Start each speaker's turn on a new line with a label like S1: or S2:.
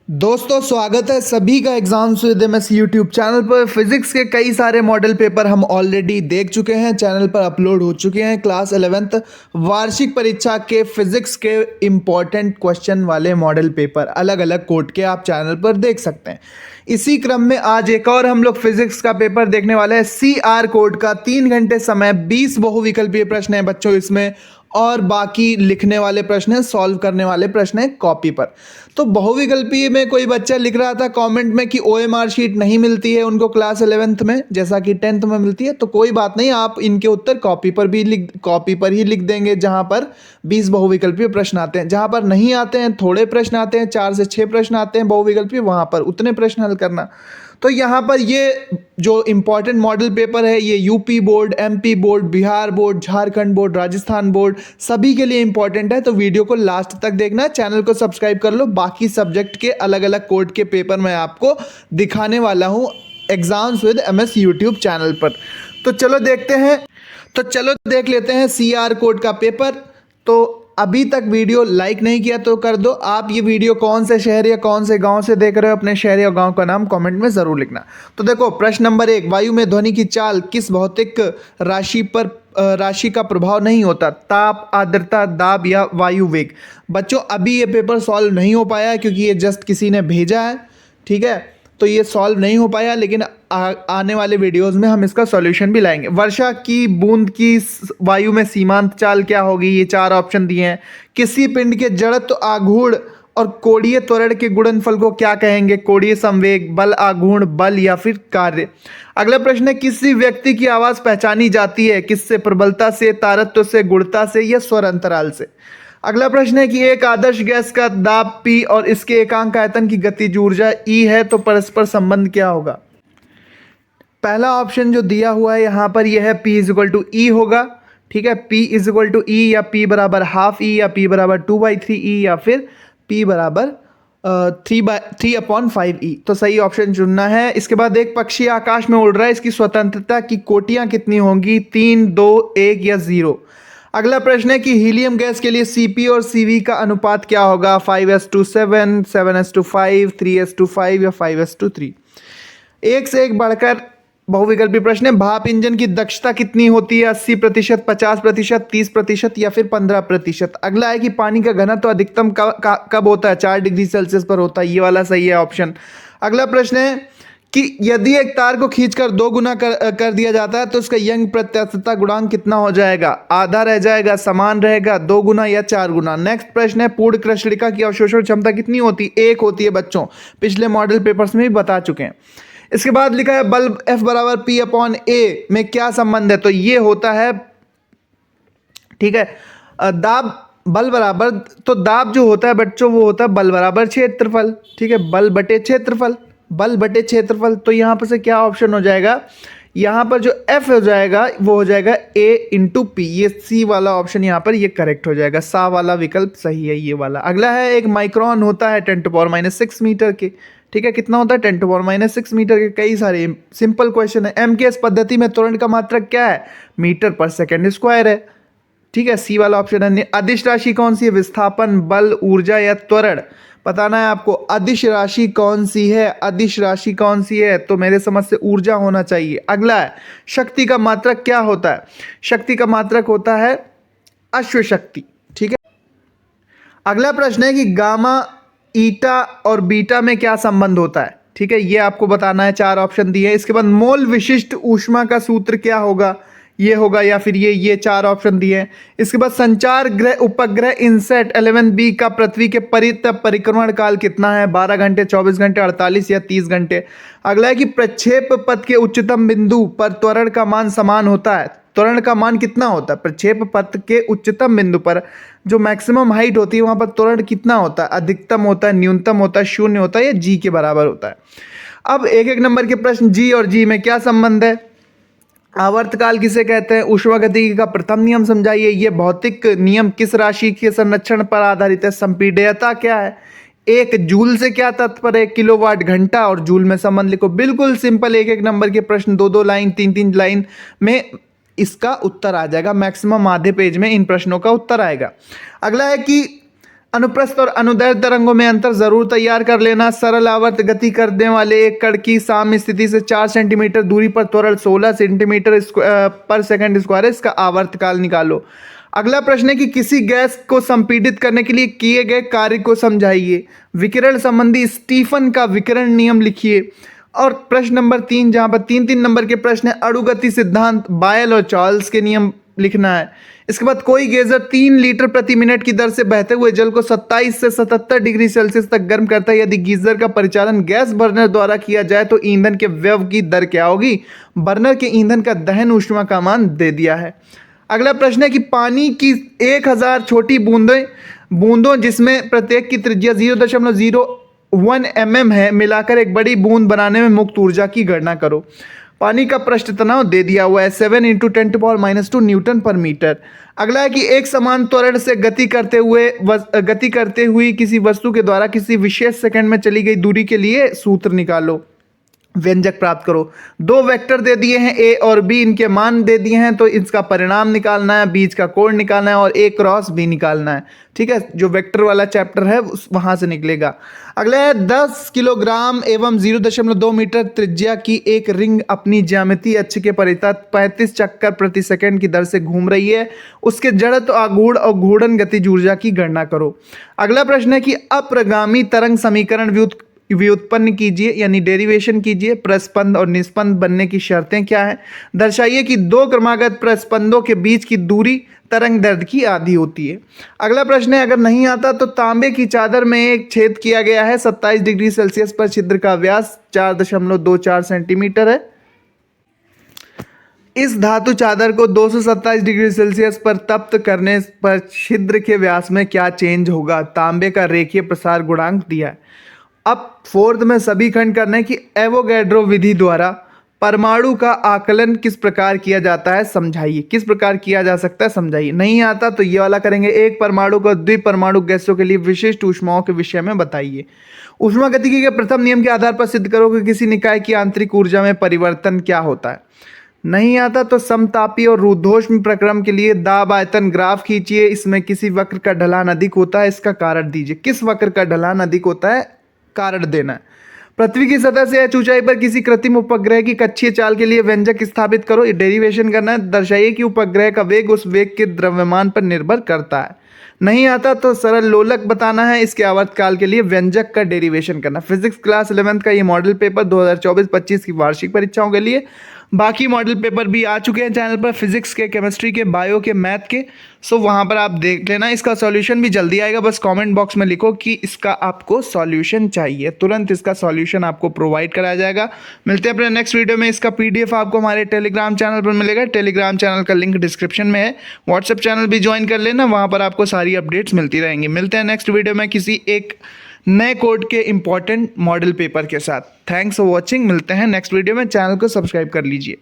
S1: दोस्तों स्वागत है सभी का exams with MS YouTube channel पर। फिजिक्स के कई सारे मॉडल पेपर हम ऑलरेडी देख चुके हैं, चैनल पर अपलोड हो चुके हैं। क्लास 11th वार्षिक परीक्षा के फिजिक्स के इम्पॉर्टेंट क्वेश्चन वाले मॉडल पेपर अलग अलग कोड के आप चैनल पर देख सकते हैं। इसी क्रम में आज एक और हम लोग फिजिक्स का पेपर देखने वाले हैं। CR कोड का 3 घंटे समय, 20 बहुविकल्पीय प्रश्न है बच्चों इसमें, और बाकी लिखने वाले प्रश्न हैं, सॉल्व करने वाले प्रश्न हैं कॉपी पर। तो बहुविकल्पीय में कोई बच्चा लिख रहा था कमेंट में कि OMR शीट नहीं मिलती है उनको क्लास 11th में, जैसा कि 10th में मिलती है। तो कोई बात नहीं, आप इनके उत्तर कॉपी पर ही लिख देंगे जहां पर 20 बहुविकल्पीय प्रश्न आते हैं। जहां पर नहीं आते हैं, थोड़े प्रश्न आते हैं, 4 से 6 प्रश्न आते हैं बहुविकल्पीय, वहां पर उतने प्रश्न हल करना। तो यहाँ पर ये जो इम्पॉर्टेंट मॉडल पेपर है ये UP board, MP board, Bihar board, Jharkhand board, Rajasthan board सभी के लिए इम्पॉर्टेंट है। तो वीडियो को लास्ट तक देखना, चैनल को सब्सक्राइब कर लो। बाकी सब्जेक्ट के अलग अलग कोड के पेपर मैं आपको दिखाने वाला हूँ exams with MS YouTube channel पर। तो चलो देख लेते हैं CR कोड का पेपर। तो अभी तक वीडियो लाइक नहीं किया तो कर दो। आप ये वीडियो कौन से शहर या कौन से गांव से देख रहे हो, अपने शहर या गांव का नाम कमेंट में जरूर लिखना। तो देखो प्रश्न नंबर 1, वायु में ध्वनि की चाल किस भौतिक राशि का प्रभाव नहीं होता? ताप, आर्द्रता, दाब या वायु वेग। बच्चों अभी ये पेपर सॉल्व नहीं हो पाया है क्योंकि ये जस्ट किसी ने भेजा है, ठीक है, तो ये सॉल्व नहीं हो पाया, लेकिन आने वाले वीडियोस में हम इसका सॉल्यूशन भी लाएंगे। वर्षा की बूंद की वायु में सीमांत चाल क्या होगी? ये 4 ऑप्शन दिए हैं। किसी पिंड के जड़त्व, आघूर्ण और कोणीय त्वरण के गुणनफल को क्या कहेंगे? कोणीय संवेग, बल, आघूर्ण बल या फिर कार्य। अगला प्रश्न है, किसी व्यक्ति की आवाज पहचानी जाती है किससे? प्रबलता से, तारत्व से, गुणता से या स्वर अंतराल से। अगला प्रश्न है कि एक आदर्श गैस का दाब P और इसके एकांक आयतन की गतिज ऊर्जा E है, तो परस्पर संबंध क्या होगा? पहला ऑप्शन जो दिया हुआ है यहाँ पर यह है P = E होगा, ठीक है। P = E या P बराबर ½ E या P बराबर 2/3 E या फिर P बराबर 3/5 E। तो सही ऑप्शन चुनना है। इसके बाद एक पक्षी आकाश में उड़ रहा है, इसकी स्वतंत्रता की कोटियां कितनी होंगी? 3, 2, 1 या 0। अगला प्रश्न है कि हीलियम गैस के लिए Cp और Cv का अनुपात क्या होगा? 5:7, 7:5, 3:5 या 5:3। एक से एक बढ़कर बहुविकल्पी प्रश्न है। भाप इंजन की दक्षता कितनी होती है? 80%, 50%, 30% या फिर 15%। अगला है कि पानी का घनत्व अधिकतम कब होता है? 4 डिग्री सेल्सियस पर होता है। ये वाला सही है ऑप्शन। अगला प्रश्न है कि यदि एक तार को खींचकर 2 गुना कर दिया जाता है तो उसका यंग प्रत्यास्थता गुणांक कितना हो जाएगा? आधा रह जाएगा, समान रहेगा, 2 गुना या 4 गुना। नेक्स्ट प्रश्न है, पूर्ण कृष्णिका की अवशोषण क्षमता कितनी होती है? 1 होती है बच्चों, पिछले मॉडल पेपर्स में भी बता चुके हैं। इसके बाद लिखा है बल्ब F = P/A में क्या संबंध है? तो ये होता है, ठीक है, दाब बल बराबर, तो दाब जो होता है बच्चों वो होता है बल बराबर क्षेत्रफल, ठीक है, बल बटे क्षेत्रफल। तो यहां पर से क्या ऑप्शन हो जाएगा? यहां पर जो F हो जाएगा वो हो जाएगा A × P। ये C वाला ऑप्शन यहां पर ये करेक्ट हो जाएगा, सा वाला विकल्प सही है, ये वाला। अगला है, एक माइक्रोन होता है 10⁻⁻6 मीटर के, ठीक है, कितना होता है? 10⁻⁻6 मीटर के। कई सारे सिंपल क्वेश्चन है। MKS पद्धति में त्वरण का मात्रक क्या है? मीटर/सेकंड स्क्वायर है, ठीक है, C वाला ऑप्शन है। अदिश राशि कौन सी है? विस्थापन, बल, ऊर्जा या त्वरण। बताना है आपको अदिश राशि कौन सी है? तो मेरे समझ से ऊर्जा होना चाहिए। अगला है, शक्ति का मात्रक क्या होता है? शक्ति का मात्रक होता है अश्व शक्ति, ठीक है। अगला प्रश्न है कि गामा, ईटा और बीटा में क्या संबंध होता है? ठीक है, ये आपको बताना है। 4 ऑप्शन दिए हैं। इसके बाद मोल विशिष्ट ऊष्मा का सूत्र क्या होगा? ये होगा या फिर ये 4 ऑप्शन दिए हैं। इसके बाद संचार ग्रह उपग्रह इनसेट 11B का पृथ्वी के परिक्रमण काल कितना है? 12 घंटे, 24 घंटे, 48 या 30 घंटे। अगला है कि प्रक्षेप पथ के उच्चतम बिंदु पर त्वरण का मान समान होता है। त्वरण का मान कितना होता है? प्रक्षेप पथ के उच्चतम बिंदु पर जो मैक्सिमम हाइट होती है वहां पर त्वरण कितना होता है? अधिकतम होता है, न्यूनतम होता है, 0 होता है या G के बराबर होता है। अब एक एक नंबर के प्रश्न। G और G में क्या संबंध है? आवर्तकाल किसे कहते हैं? ऊष्मागतिकी का प्रथम नियम समझाइए। ये भौतिक नियम किस राशि के संरक्षण पर आधारित है? संपीड्यता क्या है? 1 जूल से क्या तात्पर्य है? किलोवाट घंटा और जूल में संबंध लिखो। बिल्कुल सिंपल, एक एक नंबर के प्रश्न 2-2 लाइन, 3-3 लाइन में इसका उत्तर आ जाएगा। मैक्सिमम आधे पेज में इन प्रश्नों का उत्तर आएगा। अगला है कि अनुप्रस्थ और अनुदैर्ध्य तरंगों में अंतर जरूर तैयार कर लेना। सरल आवर्त गति करने वाले एक कण की साम्य स्थिति से 4 सेंटीमीटर दूरी पर त्वरण 16 सेंटीमीटर पर सेकंड स्क्वायर है, इसका आवर्तकाल निकालो। अगला प्रश्न है कि किसी गैस को संपीड़ित करने के लिए किए गए कार्य को समझाइए। विकिरण संबंधी स्टीफन का विकिरण नियम लिखिए। और प्रश्न नंबर 3, जहां पर 3-3 नंबर के प्रश्न है, अणुगति सिद्धांत, बायल और चार्ल्स के नियम लिखना है। इसके बाद कोई गीजर 3 लीटर प्रति मिनट की दर से बहते हुए जल को 27 से 77 डिग्री सेल्सियस तक गर्म करता है। यदि गीजर का परिचालन गैस बर्नर द्वारा किया जाए तो ईंधन के व्यय की दर क्या होगी? बर्नर के ईंधन का दहन ऊष्मा का मान दे दिया है। अगला प्रश्न है कि पानी की 1000 छोटी बूंदों जिसमें प्रत्येक की त्रिज्या 0.01 mm है, मिलाकर एक बड़ी बूंद बनाने में मुक्त ऊर्जा की गणना करो। पानी का पृष्ठ तनाव दे दिया हुआ है 7 × 10⁻² न्यूटन पर मीटर। अगला है कि एक समान त्वरण से गति करते हुई किसी वस्तु के द्वारा किसी विशेष सेकंड में चली गई दूरी के लिए सूत्र निकालो, व्यंजक प्राप्त करो। 2 वेक्टर दे दिए हैं ए और बी, इनके मान दे दिए हैं, तो इसका परिणाम निकालना है, बीच का कोण निकालना है और ए क्रॉस बी निकालना है। ठीक है, जो वेक्टर वाला चैप्टर है वहां से निकलेगा। अगला है 10 किलोग्राम एवं 0.2 मीटर त्रिज्या की एक रिंग अपनी ज्यामितीय अक्ष के परितः 35 चक्कर प्रति सेकंड की दर से घूम रही है। उसके जड़त्व, आघूर्ण और घूर्णन गतिज ऊर्जा की गणना करो। अगला प्रश्न है कि अप्रगामी तरंग समीकरण व्युत्पन्न कीजिए, यानी डेरिवेशन कीजिए। प्रस्पंद और निस्पंद बनने की शर्तें क्या है? दर्शाइए कि 2 क्रमागत प्रस्पंदों के बीच की दूरी तरंग दैर्ध्य की आधी होती है। अगला प्रश्न है, अगर नहीं आता तो तांबे की चादर में एक छेद किया गया है, 27 डिग्री सेल्सियस पर छिद्र का व्यास 4.24 सेंटीमीटर है। इस धातु चादर को 227 डिग्री सेल्सियस पर तप्त करने पर छिद्र के व्यास में क्या चेंज होगा? तांबे का रेखीय प्रसार गुणांक दिया है। अब 4th में सभी खंड करने की एवोगैड्रो विधि द्वारा परमाणु का आकलन किस प्रकार किया जाता है, समझाइए। किस प्रकार किया जा सकता है, समझाइए। नहीं आता तो ये वाला करेंगे। एक परमाणु को द्विपरमाणु गैसों के लिए विशिष्ट ऊष्माओं के विषय में बताइए। ऊष्मागतिकी के प्रथम नियम के आधार पर सिद्ध करो कि किसी निकाय की आंतरिक ऊर्जा में परिवर्तन क्या होता है। नहीं आता तो समतापी और रुद्धोष्म प्रक्रम के लिए दाब आयतन ग्राफ खींचिए। इसमें किसी वक्र का ढलान अधिक होता है, इसका कारण दीजिए। किस वक्र का ढलान अधिक होता है, कारण देना है। पृथ्वी की सतह से h ऊंचाई पर किसी कृत्रिम उपग्रह की कक्षीय चाल के लिए व्यंजक स्थापित करो। डेरिवेशन करना है। दर्शाइए कि उपग्रह का वेग उस वेग के द्रव्यमान पर निर्भर करता है। नहीं आता तो सरल लोलक बताना है। इसके आवर्तकाल के लिए व्यंजक का डेरिवेशन करना। फिजिक्स क्लास 11th का ये मॉडल पेपर 2024-25 की वार्षिक परीक्षाओं के लिए। बाकी मॉडल पेपर भी आ चुके हैं चैनल पर, फिजिक्स के, केमिस्ट्री के, बायो के, मैथ के। सो वहाँ पर आप देख लेना। इसका सॉल्यूशन भी जल्दी आएगा। बस कमेंट बॉक्स में लिखो कि इसका आपको सॉल्यूशन चाहिए, तुरंत इसका सॉल्यूशन आपको प्रोवाइड कराया जाएगा। मिलते हैं अपने नेक्स्ट वीडियो में। इसका PDF आपको हमारे टेलीग्राम चैनल पर मिलेगा। टेलीग्राम चैनल का लिंक डिस्क्रिप्शन में है। व्हाट्सएप चैनल भी ज्वाइन कर लेना, वहाँ पर आपको सारी अपडेट्स मिलती रहेंगी। मिलते हैं नेक्स्ट वीडियो में किसी एक नए कोड के इंपॉर्टेंट मॉडल पेपर के साथ। Thanks for watching. मिलते हैं नेक्स्ट वीडियो में। चैनल को सब्सक्राइब कर लीजिए।